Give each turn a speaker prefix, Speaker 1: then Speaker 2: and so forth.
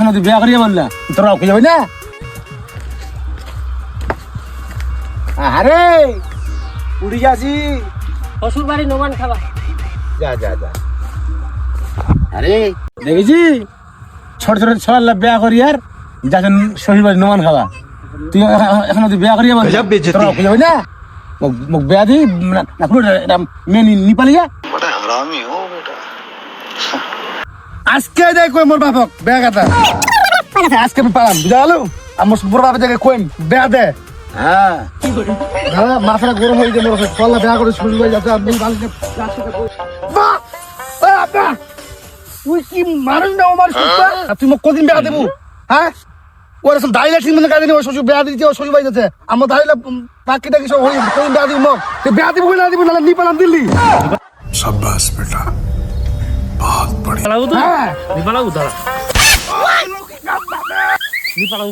Speaker 1: এখন তুই বিয়া করিয়া বললা তোরা ওকে যাবি না আরে উড়ি যাচ্ছি
Speaker 2: শ্বশুর বাড়ি নোমান খাবা
Speaker 1: যা যা যা আরে দেখেছি ছোট ছোট ছেলেরা বিয়া করি আর যাচ্ছেন শ্বশুর বাড়ি নোমান খাওয়া তুই এখন তুই বিয়া করিয়া বললা তোরা ওকে যাবি না মুখ বিয়া দিই না পুরো মেয়ে নিপালিয়া আজকে যাই কই মোর বাপক বেয়া কথা আজকে আমি পালাম বুঝা গেল আমার বড় বাপের জায়গায় কইম বেয়া দে হ্যাঁ দাদা মাথাটা গরম হয়ে যায় মোর কল্লা বেয়া করে শুরু হয়ে যাচ্ছে আমি বালিকে আপা তুই কি মানুষ না আমার সুস্থা তুই মোক কদিন বেয়া দেবো হ্যাঁ ওর আসলে দাঁড়িয়ে ঠিক মনে কাজে নেই ওর শ্বশুর বেয়া দিচ্ছে ওর শ্বশুর বাড়ি যাচ্ছে আমার দাঁড়িয়ে পাখি টাকি সব হয়ে কদিন বেয়া দিব মোক বেয়া দিব না দিব না নি পালাম দিল্লি
Speaker 3: शाबाश बेटा बहुत बढ़िया
Speaker 2: পালাবো তো
Speaker 1: হ্যাঁ
Speaker 2: পালাবো দাঁড়া পালাবো